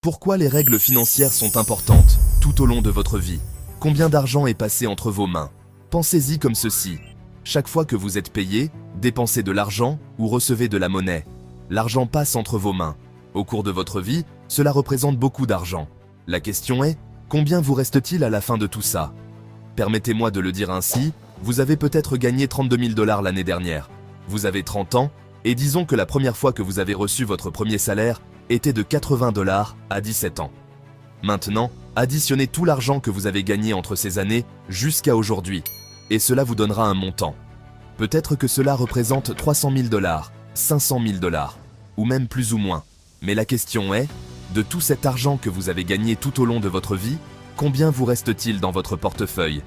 Pourquoi les règles financières sont importantes tout au long de votre vie? Combien d'argent est passé entre vos mains? Pensez-y comme ceci. Chaque fois que vous êtes payé, dépensez de l'argent ou recevez de la monnaie. L'argent passe entre vos mains. Au cours de votre vie, cela représente beaucoup d'argent. La question est, combien vous reste-t-il à la fin de tout ça? Permettez-moi de le dire ainsi, vous avez peut-être gagné 32 000 $ l'année dernière. Vous avez 30 ans, et disons que la première fois que vous avez reçu votre premier salaire était de 80 $ à 17 ans. Maintenant, additionnez tout l'argent que vous avez gagné entre ces années jusqu'à aujourd'hui, et cela vous donnera un montant. Peut-être que cela représente 300 000 $, 500 000 $, ou même plus ou moins. Mais la question est, de tout cet argent que vous avez gagné tout au long de votre vie, combien vous reste-t-il dans votre portefeuille?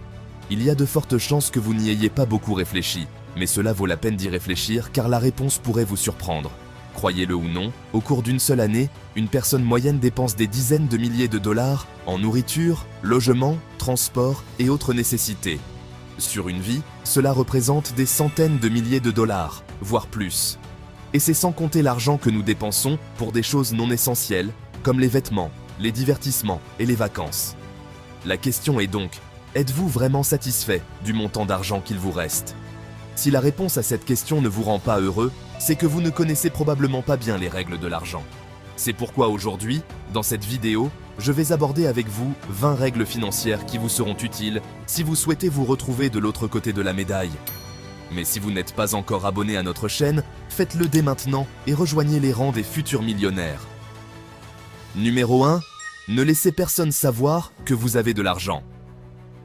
Il y a de fortes chances que vous n'y ayez pas beaucoup réfléchi, mais cela vaut la peine d'y réfléchir car la réponse pourrait vous surprendre. Croyez-le ou non, au cours d'une seule année, une personne moyenne dépense des dizaines de milliers de dollars en nourriture, logement, transport et autres nécessités. Sur une vie, cela représente des centaines de milliers de dollars, voire plus. Et c'est sans compter l'argent que nous dépensons pour des choses non essentielles, comme les vêtements, les divertissements et les vacances. La question est donc, êtes-vous vraiment satisfait du montant d'argent qu'il vous reste? Si la réponse à cette question ne vous rend pas heureux, c'est que vous ne connaissez probablement pas bien les règles de l'argent. C'est pourquoi aujourd'hui, dans cette vidéo, je vais aborder avec vous 20 règles financières qui vous seront utiles si vous souhaitez vous retrouver de l'autre côté de la médaille. Mais si vous n'êtes pas encore abonné à notre chaîne, faites-le dès maintenant et rejoignez les rangs des futurs millionnaires. Numéro 1. Ne laissez personne savoir que vous avez de l'argent.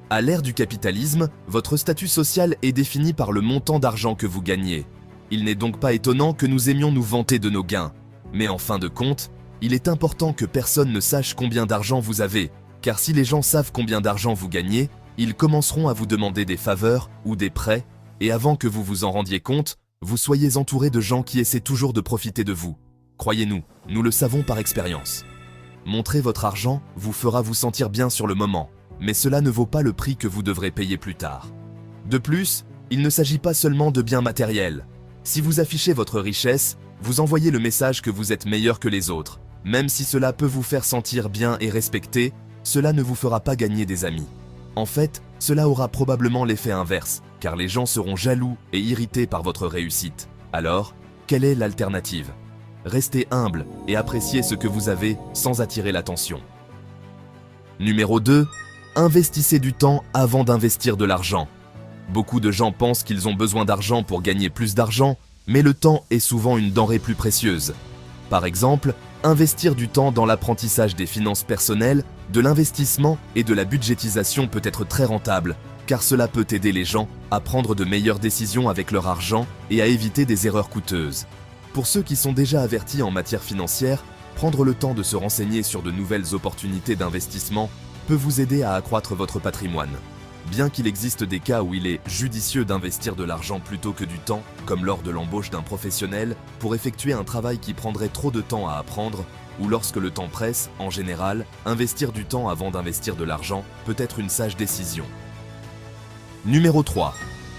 À l'ère du capitalisme, votre statut social est défini par le montant d'argent que vous gagnez. Il n'est donc pas étonnant que nous aimions nous vanter de nos gains. Mais en fin de compte, il est important que personne ne sache combien d'argent vous avez, car si les gens savent combien d'argent vous gagnez, ils commenceront à vous demander des faveurs ou des prêts, et avant que vous vous en rendiez compte, vous soyez entouré de gens qui essaient toujours de profiter de vous. Croyez-nous, nous le savons par expérience. Montrer votre argent vous fera vous sentir bien sur le moment, mais cela ne vaut pas le prix que vous devrez payer plus tard. De plus, il ne s'agit pas seulement de biens matériels. Si vous affichez votre richesse, vous envoyez le message que vous êtes meilleur que les autres. Même si cela peut vous faire sentir bien et respecté, cela ne vous fera pas gagner des amis. En fait, cela aura probablement l'effet inverse, car les gens seront jaloux et irrités par votre réussite. Alors, quelle est l'alternative? Restez humble et appréciez ce que vous avez sans attirer l'attention. Numéro 2. Investissez du temps avant d'investir de l'argent. Beaucoup de gens pensent qu'ils ont besoin d'argent pour gagner plus d'argent, mais le temps est souvent une denrée plus précieuse. Par exemple, investir du temps dans l'apprentissage des finances personnelles, de l'investissement et de la budgétisation peut être très rentable, car cela peut aider les gens à prendre de meilleures décisions avec leur argent et à éviter des erreurs coûteuses. Pour ceux qui sont déjà avertis en matière financière, prendre le temps de se renseigner sur de nouvelles opportunités d'investissement peut vous aider à accroître votre patrimoine. Bien qu'il existe des cas où il est judicieux d'investir de l'argent plutôt que du temps, comme lors de l'embauche d'un professionnel, pour effectuer un travail qui prendrait trop de temps à apprendre, ou lorsque le temps presse, en général, investir du temps avant d'investir de l'argent peut être une sage décision. Numéro 3.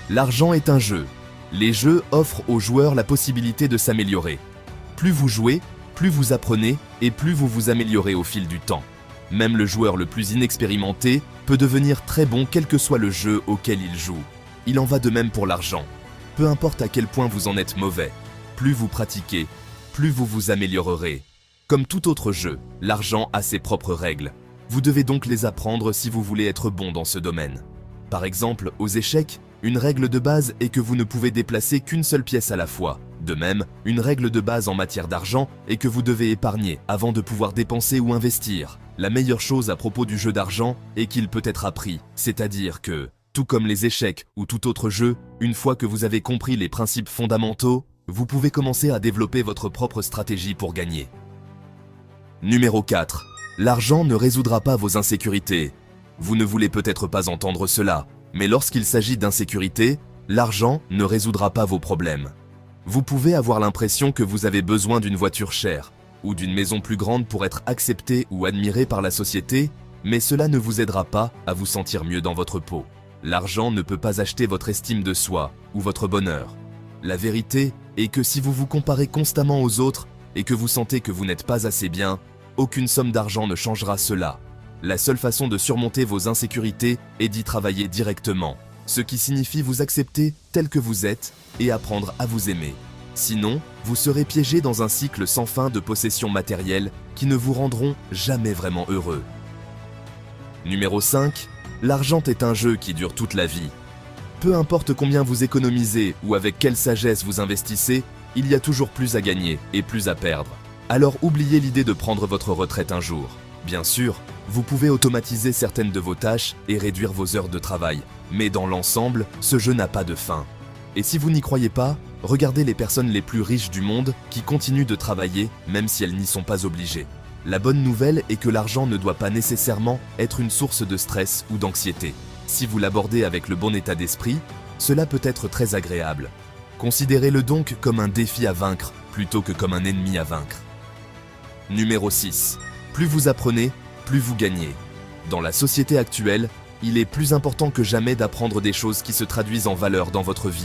L'argent est un jeu. Les jeux offrent aux joueurs la possibilité de s'améliorer. Plus vous jouez, plus vous apprenez et plus vous vous améliorez au fil du temps. Même le joueur le plus inexpérimenté peut devenir très bon quel que soit le jeu auquel il joue. Il en va de même pour l'argent. Peu importe à quel point vous en êtes mauvais, plus vous pratiquez, plus vous vous améliorerez. Comme tout autre jeu, l'argent a ses propres règles. Vous devez donc les apprendre si vous voulez être bon dans ce domaine. Par exemple, aux échecs, une règle de base est que vous ne pouvez déplacer qu'une seule pièce à la fois. De même, une règle de base en matière d'argent est que vous devez épargner avant de pouvoir dépenser ou investir. La meilleure chose à propos du jeu d'argent est qu'il peut être appris, c'est-à-dire que, tout comme les échecs ou tout autre jeu, une fois que vous avez compris les principes fondamentaux, vous pouvez commencer à développer votre propre stratégie pour gagner. Numéro 4. L'argent ne résoudra pas vos insécurités. Vous ne voulez peut-être pas entendre cela, mais lorsqu'il s'agit d'insécurité, l'argent ne résoudra pas vos problèmes. Vous pouvez avoir l'impression que vous avez besoin d'une voiture chère, ou d'une maison plus grande pour être accepté ou admiré par la société, mais cela ne vous aidera pas à vous sentir mieux dans votre peau. L'argent ne peut pas acheter votre estime de soi ou votre bonheur. La vérité est que si vous vous comparez constamment aux autres et que vous sentez que vous n'êtes pas assez bien, aucune somme d'argent ne changera cela. La seule façon de surmonter vos insécurités est d'y travailler directement, ce qui signifie vous accepter tel que vous êtes et apprendre à vous aimer. Sinon, vous serez piégé dans un cycle sans fin de possessions matérielles qui ne vous rendront jamais vraiment heureux. Numéro 5. L'argent est un jeu qui dure toute la vie. Peu importe combien vous économisez ou avec quelle sagesse vous investissez, il y a toujours plus à gagner et plus à perdre. Alors oubliez l'idée de prendre votre retraite un jour. Bien sûr, vous pouvez automatiser certaines de vos tâches et réduire vos heures de travail, mais dans l'ensemble, ce jeu n'a pas de fin. Et si vous n'y croyez pas, regardez les personnes les plus riches du monde qui continuent de travailler même si elles n'y sont pas obligées. La bonne nouvelle est que l'argent ne doit pas nécessairement être une source de stress ou d'anxiété. Si vous l'abordez avec le bon état d'esprit, cela peut être très agréable. Considérez-le donc comme un défi à vaincre plutôt que comme un ennemi à vaincre. Numéro 6. Plus vous apprenez, plus vous gagnez. Dans la société actuelle, il est plus important que jamais d'apprendre des choses qui se traduisent en valeur dans votre vie.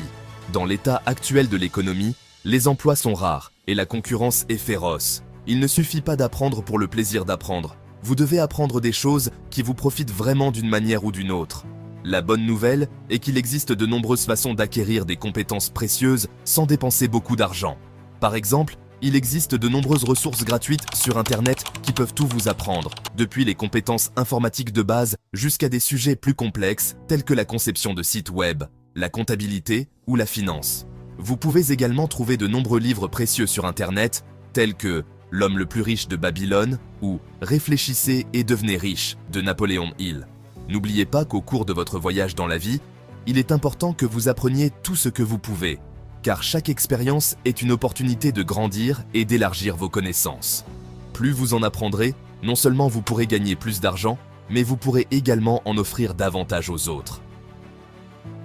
Dans l'état actuel de l'économie, les emplois sont rares et la concurrence est féroce. Il ne suffit pas d'apprendre pour le plaisir d'apprendre. Vous devez apprendre des choses qui vous profitent vraiment d'une manière ou d'une autre. La bonne nouvelle est qu'il existe de nombreuses façons d'acquérir des compétences précieuses sans dépenser beaucoup d'argent. Par exemple, il existe de nombreuses ressources gratuites sur Internet qui peuvent tout vous apprendre, depuis les compétences informatiques de base jusqu'à des sujets plus complexes tels que la conception de sites web, la comptabilité ou la finance. Vous pouvez également trouver de nombreux livres précieux sur Internet tels que L'homme le plus riche de Babylone ou Réfléchissez et devenez riche de Napoléon Hill. N'oubliez pas qu'au cours de votre voyage dans la vie, il est important que vous appreniez tout ce que vous pouvez, car chaque expérience est une opportunité de grandir et d'élargir vos connaissances. Plus vous en apprendrez, non seulement vous pourrez gagner plus d'argent, mais vous pourrez également en offrir davantage aux autres.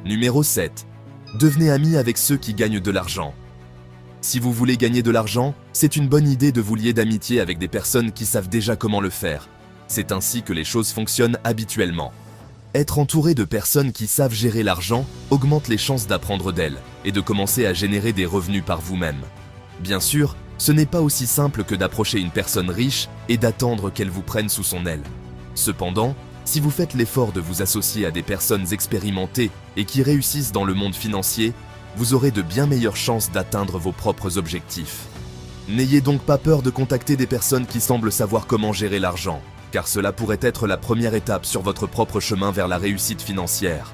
Numéro 7. Devenez ami avec ceux qui gagnent de l'argent. Si vous voulez gagner de l'argent, c'est une bonne idée de vous lier d'amitié avec des personnes qui savent déjà comment le faire. C'est ainsi que les choses fonctionnent habituellement. Être entouré de personnes qui savent gérer l'argent augmente les chances d'apprendre d'elles et de commencer à générer des revenus par vous-même. Bien sûr, ce n'est pas aussi simple que d'approcher une personne riche et d'attendre qu'elle vous prenne sous son aile. Cependant, si vous faites l'effort de vous associer à des personnes expérimentées et qui réussissent dans le monde financier, vous aurez de bien meilleures chances d'atteindre vos propres objectifs. N'ayez donc pas peur de contacter des personnes qui semblent savoir comment gérer l'argent, car cela pourrait être la première étape sur votre propre chemin vers la réussite financière.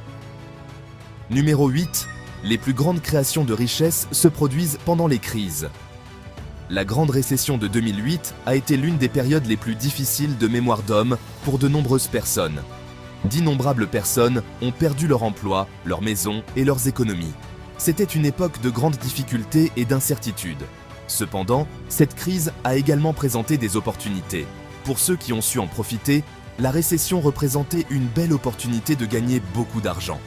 Numéro 8. Les plus grandes créations de richesse se produisent pendant les crises. La grande récession de 2008 a été l'une des périodes les plus difficiles de mémoire d'homme pour de nombreuses personnes. D'innombrables personnes ont perdu leur emploi, leur maison et leurs économies. C'était une époque de grandes difficultés et d'incertitudes. Cependant, cette crise a également présenté des opportunités. Pour ceux qui ont su en profiter, la récession représentait une belle opportunité de gagner beaucoup d'argent.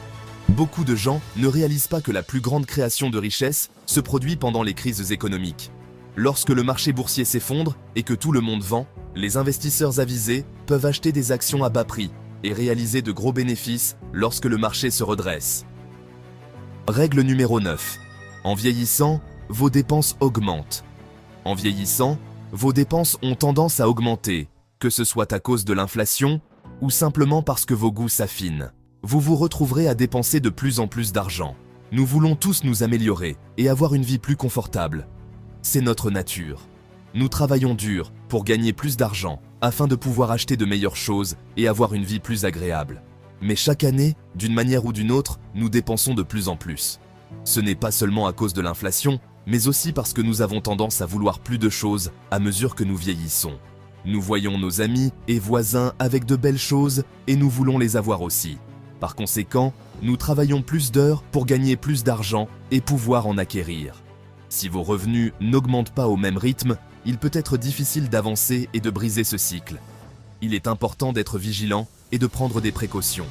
Beaucoup de gens ne réalisent pas que la plus grande création de richesse se produit pendant les crises économiques. Lorsque le marché boursier s'effondre et que tout le monde vend, les investisseurs avisés peuvent acheter des actions à bas prix et réaliser de gros bénéfices lorsque le marché se redresse. Règle numéro 9. En vieillissant, vos dépenses augmentent. En vieillissant, vos dépenses ont tendance à augmenter, que ce soit à cause de l'inflation ou simplement parce que vos goûts s'affinent. Vous vous retrouverez à dépenser de plus en plus d'argent. Nous voulons tous nous améliorer et avoir une vie plus confortable. C'est notre nature. Nous travaillons dur pour gagner plus d'argent afin de pouvoir acheter de meilleures choses et avoir une vie plus agréable. Mais chaque année, d'une manière ou d'une autre, nous dépensons de plus en plus. Ce n'est pas seulement à cause de l'inflation, mais aussi parce que nous avons tendance à vouloir plus de choses à mesure que nous vieillissons. Nous voyons nos amis et voisins avec de belles choses et nous voulons les avoir aussi. Par conséquent, nous travaillons plus d'heures pour gagner plus d'argent et pouvoir en acquérir. Si vos revenus n'augmentent pas au même rythme, il peut être difficile d'avancer et de briser ce cycle. Il est important d'être vigilant et de prendre des précautions.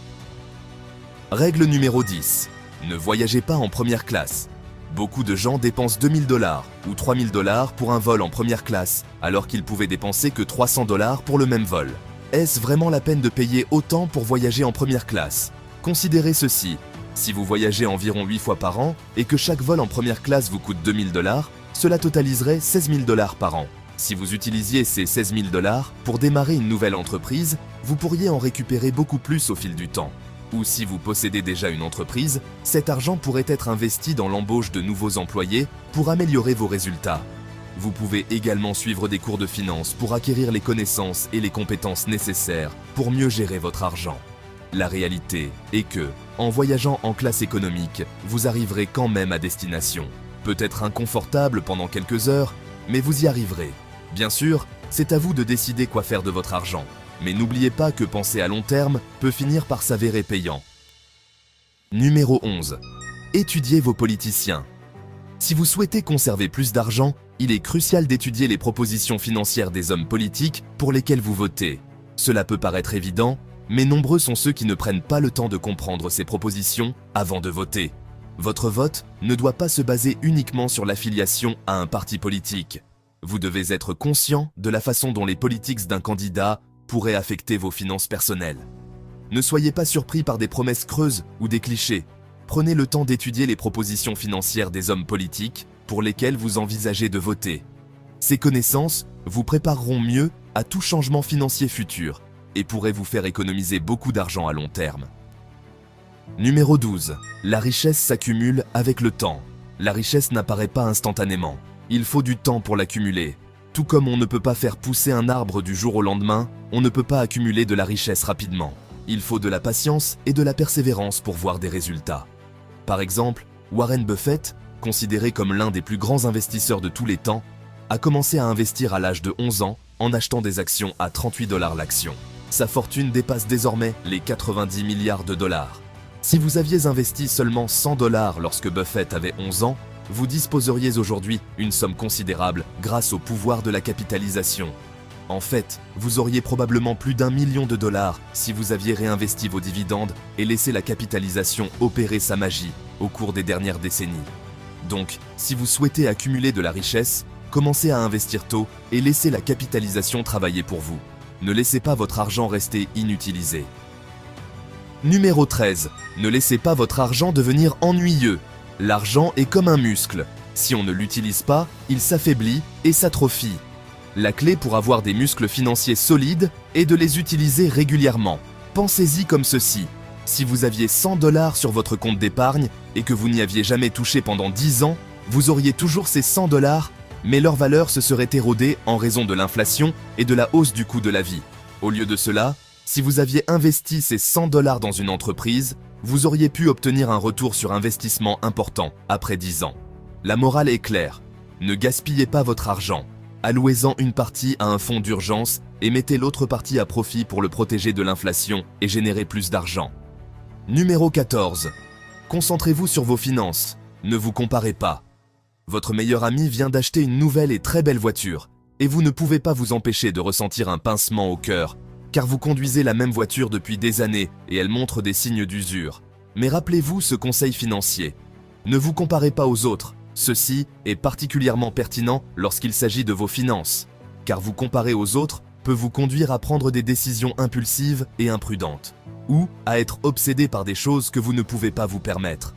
Règle numéro 10. Ne voyagez pas en première classe. Beaucoup de gens dépensent 2 000 $ ou 3 000 $ pour un vol en première classe, alors qu'ils pouvaient dépenser que 300 $ pour le même vol. Est-ce vraiment la peine de payer autant pour voyager en première classe? Considérez ceci. Si vous voyagez environ 8 fois par an et que chaque vol en première classe vous coûte 2 000 $, cela totaliserait 16 000 $ par an. Si vous utilisiez ces 16 000 $ pour démarrer une nouvelle entreprise, vous pourriez en récupérer beaucoup plus au fil du temps. Ou si vous possédez déjà une entreprise, cet argent pourrait être investi dans l'embauche de nouveaux employés pour améliorer vos résultats. Vous pouvez également suivre des cours de finance pour acquérir les connaissances et les compétences nécessaires pour mieux gérer votre argent. La réalité est que, en voyageant en classe économique, vous arriverez quand même à destination. Peut-être inconfortable pendant quelques heures, mais vous y arriverez. Bien sûr, c'est à vous de décider quoi faire de votre argent. Mais n'oubliez pas que penser à long terme peut finir par s'avérer payant. Numéro 11. Étudiez vos politiciens. Si vous souhaitez conserver plus d'argent, il est crucial d'étudier les propositions financières des hommes politiques pour lesquels vous votez. Cela peut paraître évident, mais nombreux sont ceux qui ne prennent pas le temps de comprendre ces propositions avant de voter. Votre vote ne doit pas se baser uniquement sur l'affiliation à un parti politique. Vous devez être conscient de la façon dont les politiques d'un candidat pourraient affecter vos finances personnelles. Ne soyez pas surpris par des promesses creuses ou des clichés. Prenez le temps d'étudier les propositions financières des hommes politiques pour lesquels vous envisagez de voter. Ces connaissances vous prépareront mieux à tout changement financier futur et pourraient vous faire économiser beaucoup d'argent à long terme. Numéro 12. La richesse s'accumule avec le temps. La richesse n'apparaît pas instantanément. Il faut du temps pour l'accumuler. Tout comme on ne peut pas faire pousser un arbre du jour au lendemain, on ne peut pas accumuler de la richesse rapidement. Il faut de la patience et de la persévérance pour voir des résultats. Par exemple, Warren Buffett, considéré comme l'un des plus grands investisseurs de tous les temps, a commencé à investir à l'âge de 11 ans en achetant des actions à 38 $ l'action. Sa fortune dépasse désormais les 90 milliards de dollars. Si vous aviez investi seulement 100 $ lorsque Buffett avait 11 ans, vous disposeriez aujourd'hui une somme considérable grâce au pouvoir de la capitalisation. En fait, vous auriez probablement plus d'1 million de dollars si vous aviez réinvesti vos dividendes et laissé la capitalisation opérer sa magie au cours des dernières décennies. Donc, si vous souhaitez accumuler de la richesse, commencez à investir tôt et laissez la capitalisation travailler pour vous. Ne laissez pas votre argent rester inutilisé. Numéro 13. Ne laissez pas votre argent devenir ennuyeux. L'argent est comme un muscle. Si on ne l'utilise pas, il s'affaiblit et s'atrophie. La clé pour avoir des muscles financiers solides est de les utiliser régulièrement. Pensez-y comme ceci. Si vous aviez 100 $ sur votre compte d'épargne et que vous n'y aviez jamais touché pendant 10 ans, vous auriez toujours ces 100 $, mais leur valeur se serait érodée en raison de l'inflation et de la hausse du coût de la vie. Au lieu de cela, si vous aviez investi ces 100 $ dans une entreprise, vous auriez pu obtenir un retour sur investissement important après 10 ans. La morale est claire. Ne gaspillez pas votre argent. Allouez-en une partie à un fonds d'urgence et mettez l'autre partie à profit pour le protéger de l'inflation et générer plus d'argent. Numéro 14. Concentrez-vous sur vos finances. Ne vous comparez pas. Votre meilleur ami vient d'acheter une nouvelle et très belle voiture, et vous ne pouvez pas vous empêcher de ressentir un pincement au cœur, car vous conduisez la même voiture depuis des années et elle montre des signes d'usure. Mais rappelez-vous ce conseil financier. Ne vous comparez pas aux autres. Ceci est particulièrement pertinent lorsqu'il s'agit de vos finances, car vous comparer aux autres peut vous conduire à prendre des décisions impulsives et imprudentes, ou à être obsédé par des choses que vous ne pouvez pas vous permettre.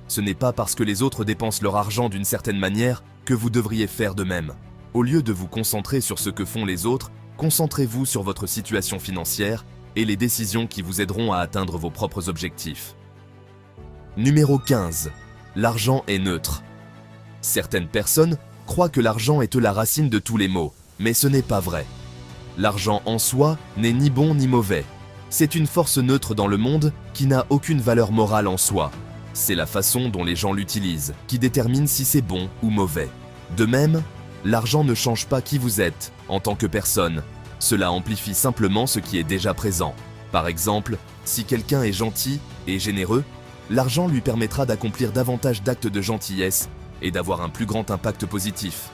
Ce n'est pas parce que les autres dépensent leur argent d'une certaine manière que vous devriez faire de même. Au lieu de vous concentrer sur ce que font les autres, concentrez-vous sur votre situation financière et les décisions qui vous aideront à atteindre vos propres objectifs. Numéro 15. L'argent est neutre. Certaines personnes croient que l'argent est la racine de tous les maux, mais ce n'est pas vrai. L'argent en soi n'est ni bon ni mauvais. C'est une force neutre dans le monde qui n'a aucune valeur morale en soi. C'est la façon dont les gens l'utilisent qui détermine si c'est bon ou mauvais. De même, l'argent ne change pas qui vous êtes en tant que personne. Cela amplifie simplement ce qui est déjà présent. Par exemple, si quelqu'un est gentil et généreux, l'argent lui permettra d'accomplir davantage d'actes de gentillesse et d'avoir un plus grand impact positif.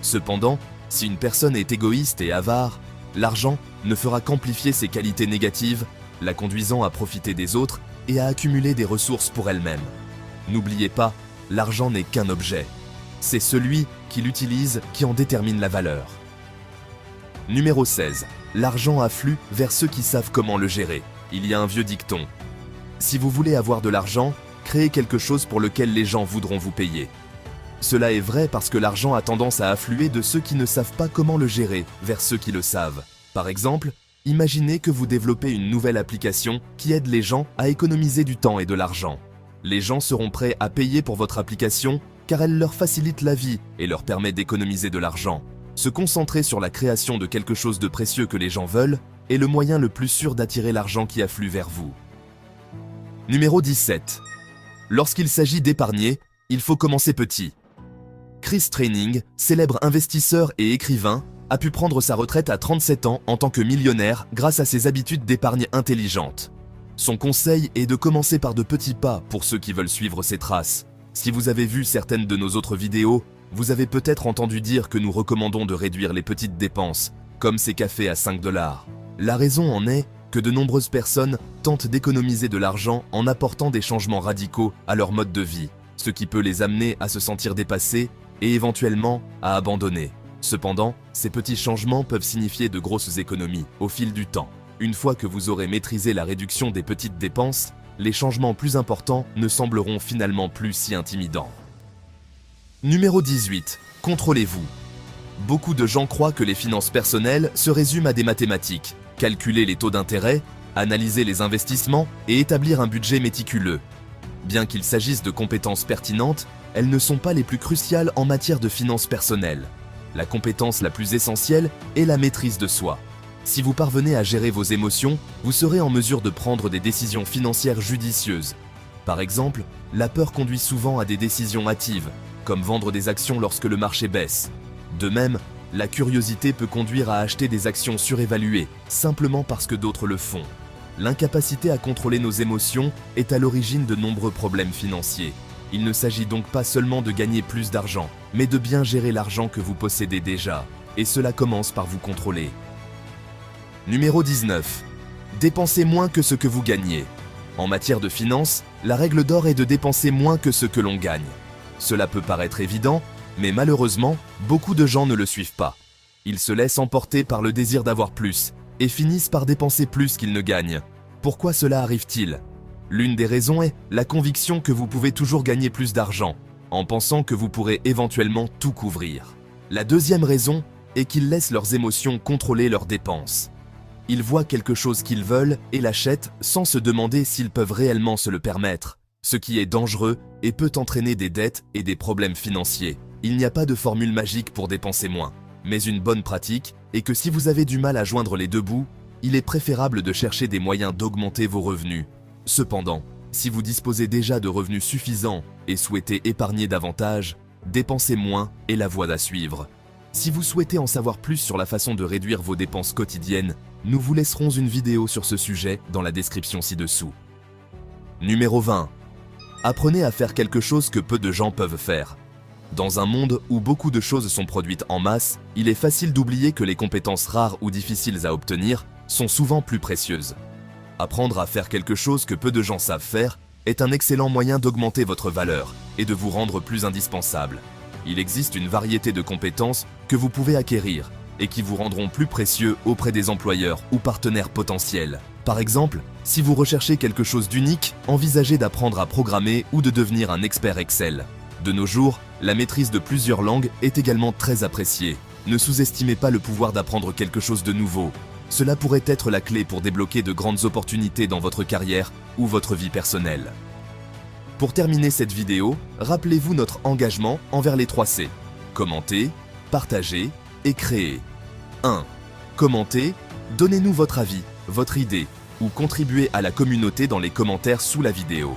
Cependant, si une personne est égoïste et avare, l'argent ne fera qu'amplifier ses qualités négatives, la conduisant à profiter des autres et à accumuler des ressources pour elle-même. N'oubliez pas, l'argent n'est qu'un objet. C'est celui qui l'utilise qui en détermine la valeur. Numéro 16. L'argent afflue vers ceux qui savent comment le gérer. Il y a un vieux dicton. Si vous voulez avoir de l'argent, créez quelque chose pour lequel les gens voudront vous payer. Cela est vrai parce que l'argent a tendance à affluer de ceux qui ne savent pas comment le gérer vers ceux qui le savent. Par exemple, imaginez que vous développez une nouvelle application qui aide les gens à économiser du temps et de l'argent. Les gens seront prêts à payer pour votre application car elle leur facilite la vie et leur permet d'économiser de l'argent. Se concentrer sur la création de quelque chose de précieux que les gens veulent est le moyen le plus sûr d'attirer l'argent qui afflue vers vous. Numéro 17. Lorsqu'il s'agit d'épargner, il faut commencer petit. Chris Training, célèbre investisseur et écrivain, a pu prendre sa retraite à 37 ans en tant que millionnaire grâce à ses habitudes d'épargne intelligentes. Son conseil est de commencer par de petits pas pour ceux qui veulent suivre ses traces. Si vous avez vu certaines de nos autres vidéos, vous avez peut-être entendu dire que nous recommandons de réduire les petites dépenses, comme ces cafés à 5 $. La raison en est que de nombreuses personnes tentent d'économiser de l'argent en apportant des changements radicaux à leur mode de vie, ce qui peut les amener à se sentir dépassés et éventuellement à abandonner. Cependant, ces petits changements peuvent signifier de grosses économies au fil du temps. Une fois que vous aurez maîtrisé la réduction des petites dépenses, les changements plus importants ne sembleront finalement plus si intimidants. Numéro 18. Contrôlez-vous. Beaucoup de gens croient que les finances personnelles se résument à des mathématiques, calculer les taux d'intérêt, analyser les investissements et établir un budget méticuleux. Bien qu'il s'agisse de compétences pertinentes, elles ne sont pas les plus cruciales en matière de finances personnelles. La compétence la plus essentielle est la maîtrise de soi. Si vous parvenez à gérer vos émotions, vous serez en mesure de prendre des décisions financières judicieuses. Par exemple, la peur conduit souvent à des décisions hâtives, comme vendre des actions lorsque le marché baisse. De même, la curiosité peut conduire à acheter des actions surévaluées, simplement parce que d'autres le font. L'incapacité à contrôler nos émotions est à l'origine de nombreux problèmes financiers. Il ne s'agit donc pas seulement de gagner plus d'argent, mais de bien gérer l'argent que vous possédez déjà. Et cela commence par vous contrôler. Numéro 19. Dépensez moins que ce que vous gagnez. En matière de finances, la règle d'or est de dépenser moins que ce que l'on gagne. Cela peut paraître évident, mais malheureusement, beaucoup de gens ne le suivent pas. Ils se laissent emporter par le désir d'avoir plus et finissent par dépenser plus qu'ils ne gagnent. Pourquoi cela arrive-t-il ? L'une des raisons est la conviction que vous pouvez toujours gagner plus d'argent, en pensant que vous pourrez éventuellement tout couvrir. La deuxième raison est qu'ils laissent leurs émotions contrôler leurs dépenses. Ils voient quelque chose qu'ils veulent et l'achètent sans se demander s'ils peuvent réellement se le permettre, ce qui est dangereux et peut entraîner des dettes et des problèmes financiers. Il n'y a pas de formule magique pour dépenser moins, mais une bonne pratique est que si vous avez du mal à joindre les deux bouts, il est préférable de chercher des moyens d'augmenter vos revenus. Cependant, si vous disposez déjà de revenus suffisants et souhaitez épargner davantage, dépenser moins est la voie à suivre. Si vous souhaitez en savoir plus sur la façon de réduire vos dépenses quotidiennes, nous vous laisserons une vidéo sur ce sujet dans la description ci-dessous. Numéro 20. Apprenez à faire quelque chose que peu de gens peuvent faire. Dans un monde où beaucoup de choses sont produites en masse, il est facile d'oublier que les compétences rares ou difficiles à obtenir sont souvent plus précieuses. Apprendre à faire quelque chose que peu de gens savent faire est un excellent moyen d'augmenter votre valeur et de vous rendre plus indispensable. Il existe une variété de compétences que vous pouvez acquérir et qui vous rendront plus précieux auprès des employeurs ou partenaires potentiels. Par exemple, si vous recherchez quelque chose d'unique, envisagez d'apprendre à programmer ou de devenir un expert Excel. De nos jours, la maîtrise de plusieurs langues est également très appréciée. Ne sous-estimez pas le pouvoir d'apprendre quelque chose de nouveau. Cela pourrait être la clé pour débloquer de grandes opportunités dans votre carrière ou votre vie personnelle. Pour terminer cette vidéo, rappelez-vous notre engagement envers les 3 C. Commenter, partager et créer. 1. Commentez, donnez-nous votre avis, votre idée ou contribuez à la communauté dans les commentaires sous la vidéo.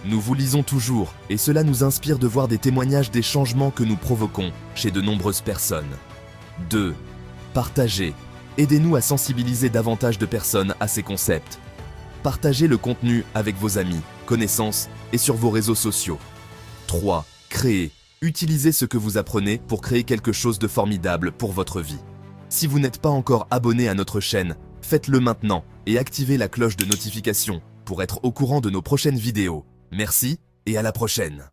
Nous vous lisons toujours et cela nous inspire de voir des témoignages des changements que nous provoquons chez de nombreuses personnes. 2. Partagez. Aidez-nous à sensibiliser davantage de personnes à ces concepts. Partagez le contenu avec vos amis, connaissances et sur vos réseaux sociaux. 3. Créez. Utilisez ce que vous apprenez pour créer quelque chose de formidable pour votre vie. Si vous n'êtes pas encore abonné à notre chaîne, faites-le maintenant et activez la cloche de notification pour être au courant de nos prochaines vidéos. Merci et à la prochaine.